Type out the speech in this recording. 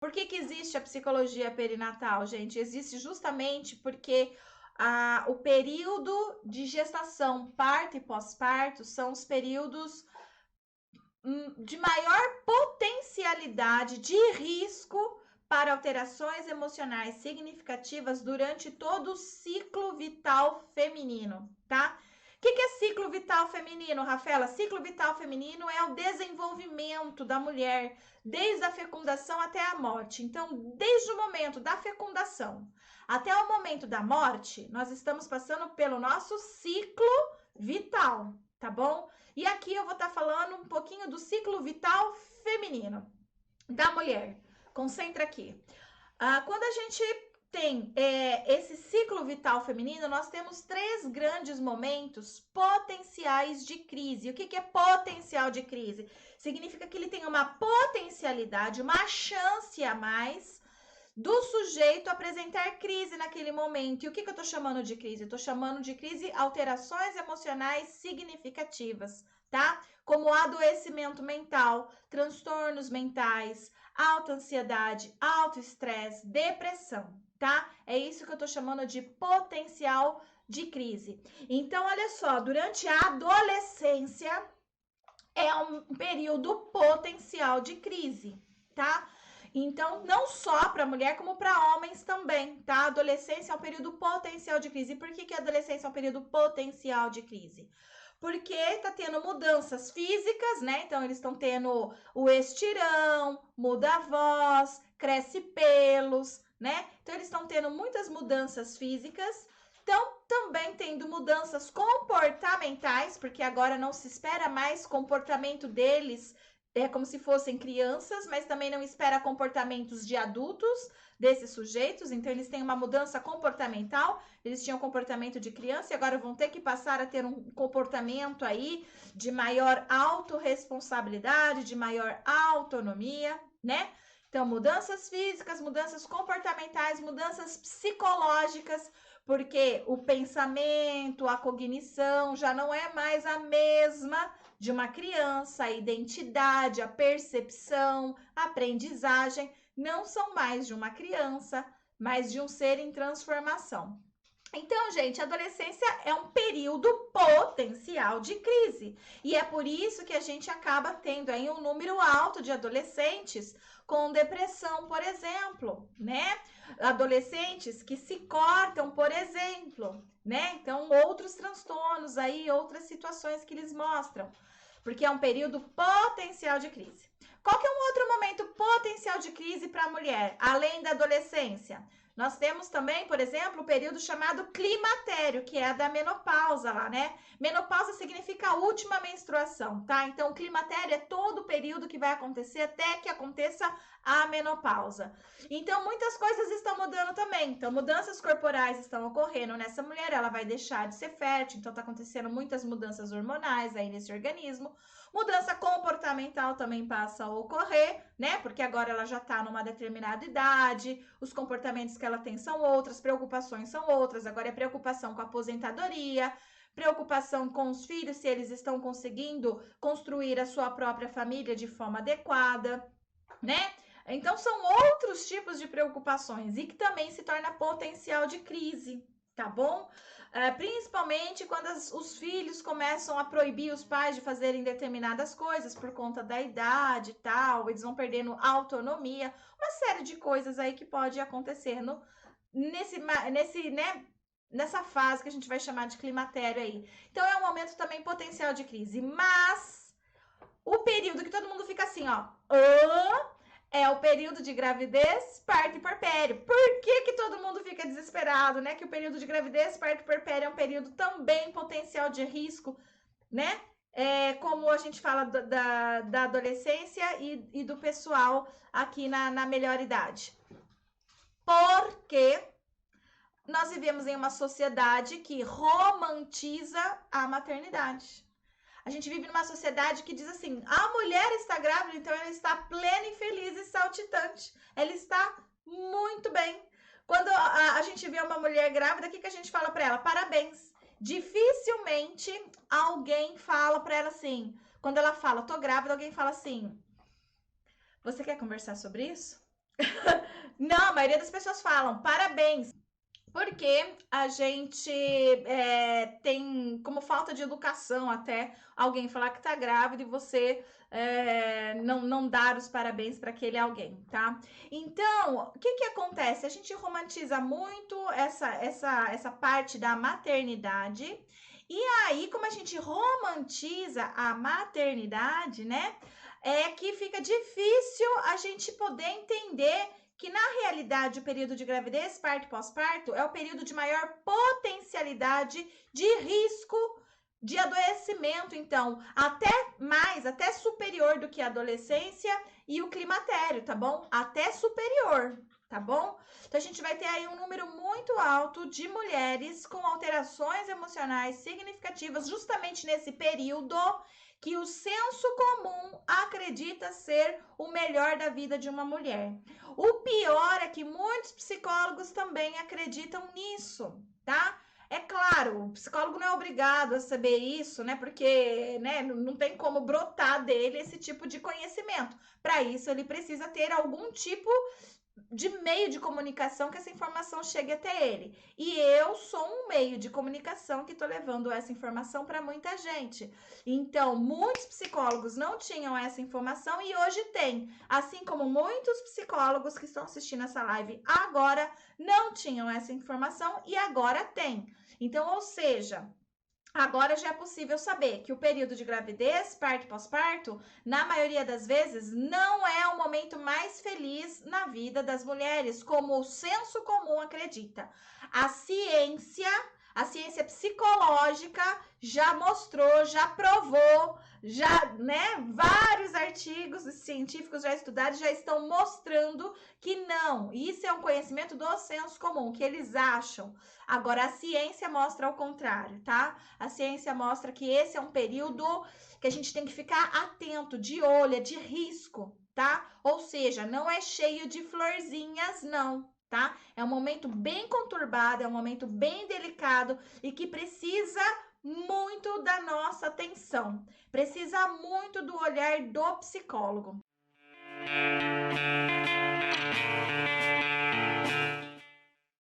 Por que existe a psicologia perinatal, gente? Existe justamente porque o período de gestação, parto e pós-parto são os períodos de maior potencialidade de risco para alterações emocionais significativas durante todo o ciclo vital feminino, tá? O que é ciclo vital feminino, Rafaela? Ciclo vital feminino é o desenvolvimento da mulher desde a fecundação até a morte. Então, desde o momento da fecundação até o momento da morte, nós estamos passando pelo nosso ciclo vital, tá bom? E aqui eu vou estar falando um pouquinho do ciclo vital feminino da mulher. Concentra aqui. Quando a gente tem esse ciclo vital feminino, nós temos 3 grandes momentos potenciais de crise. O que é potencial de crise? Significa que ele tem uma potencialidade, uma chance a mais do sujeito apresentar crise naquele momento. E o que eu estou chamando de crise? Eu estou chamando de crise alterações emocionais significativas, tá? Como adoecimento mental, transtornos mentais, alta ansiedade, alto estresse, depressão, tá? É isso que eu estou chamando de potencial de crise. Então, olha só, durante a adolescência é um período potencial de crise, tá? Então, não só para mulher, como para homens também, tá? A adolescência é um período potencial de crise. E por que a adolescência é um período potencial de crise? Porque tá tendo mudanças físicas, né? Então, eles estão tendo o estirão, muda a voz, cresce pelos, né? Então, eles estão tendo muitas mudanças físicas. Então, também tendo mudanças comportamentais, porque agora não se espera mais comportamento deles como se fossem crianças, mas também não espera comportamentos de adultos desses sujeitos, então eles têm uma mudança comportamental, eles tinham comportamento de criança e agora vão ter que passar a ter um comportamento aí de maior autorresponsabilidade, de maior autonomia, né? Então, mudanças físicas, mudanças comportamentais, mudanças psicológicas, porque o pensamento, a cognição já não é mais a mesma de uma criança, a identidade, a percepção, a aprendizagem não são mais de uma criança, mas de um ser em transformação. Então, gente, a adolescência é um período potencial de crise. E é por isso que a gente acaba tendo aí um número alto de adolescentes com depressão, por exemplo, né? Adolescentes que se cortam, por exemplo, né? Então, outros transtornos aí, outras situações que eles mostram. Porque é um período potencial de crise. Qual que é um outro momento potencial de crise para a mulher, além da adolescência? Nós temos também, por exemplo, o período chamado climatério, que é a da menopausa lá, né? Menopausa significa a última menstruação, tá? Então, o climatério é todo o período que vai acontecer até que aconteça a menopausa. Então, muitas coisas estão mudando também. Então, mudanças corporais estão ocorrendo nessa mulher, ela vai deixar de ser fértil, então tá acontecendo muitas mudanças hormonais aí nesse organismo. Mudança comportamental também passa a ocorrer, né? Porque agora ela já está numa determinada idade, os comportamentos que ela tem são outras, preocupações são outras. Agora é preocupação com a aposentadoria, preocupação com os filhos, se eles estão conseguindo construir a sua própria família de forma adequada, né? Então são outros tipos de preocupações e que também se torna potencial de crise, tá bom? Principalmente quando os filhos começam a proibir os pais de fazerem determinadas coisas por conta da idade e tal, eles vão perdendo autonomia, uma série de coisas aí que pode acontecer nessa fase que a gente vai chamar de climatério aí. Então é um momento também potencial de crise, mas o período que todo mundo fica assim, ó, é o período de gravidez, parto e puerpério. Por que todo mundo fica desesperado, né? Que o período de gravidez, parto e puerpério é um período também potencial de risco, né? Como a gente fala da adolescência e do pessoal aqui na melhor idade. Porque nós vivemos em uma sociedade que romantiza a maternidade. A gente vive numa sociedade que diz assim, a mulher está grávida, então ela está plena e feliz e saltitante. Ela está muito bem. Quando a gente vê uma mulher grávida, o que a gente fala para ela? Parabéns. Dificilmente alguém fala para ela assim, quando ela fala, tô grávida, alguém fala assim, você quer conversar sobre isso? Não, a maioria das pessoas falam parabéns, porque a gente tem como falta de educação até alguém falar que tá grávida e você não dar os parabéns para aquele alguém, tá? Então, o que que acontece? A gente romantiza muito essa parte da maternidade. E aí, como a gente romantiza a maternidade, né? É que fica difícil a gente poder entender que na realidade o período de gravidez, parto e pós-parto é o período de maior potencialidade de risco de adoecimento, então, até superior do que a adolescência e o climatério, tá bom? Até superior, tá bom? Então a gente vai ter aí um número muito alto de mulheres com alterações emocionais significativas justamente nesse período que o senso comum acredita ser o melhor da vida de uma mulher. O pior é que muitos psicólogos também acreditam nisso, tá? É claro, o psicólogo não é obrigado a saber isso, né? Porque não tem como brotar dele esse tipo de conhecimento. Para isso, ele precisa ter algum tipo de meio de comunicação que essa informação chegue até ele. E eu sou um meio de comunicação que estou levando essa informação para muita gente. Então, muitos psicólogos não tinham essa informação e hoje tem. Assim como muitos psicólogos que estão assistindo essa live agora não tinham essa informação e agora tem. Então, ou seja, agora já é possível saber que o período de gravidez, parto e pós-parto, na maioria das vezes, não é o momento mais feliz na vida das mulheres, como o senso comum acredita. A ciência psicológica já mostrou, já provou, vários artigos científicos já estudados já estão mostrando que não. Isso é um conhecimento do senso comum, que eles acham. Agora, a ciência mostra ao contrário, tá? A ciência mostra que esse é um período que a gente tem que ficar atento, de olho, de risco, tá? Ou seja, não é cheio de florzinhas, não, tá? É um momento bem conturbado, é um momento bem delicado e que precisa muito da nossa atenção, precisa muito do olhar do psicólogo.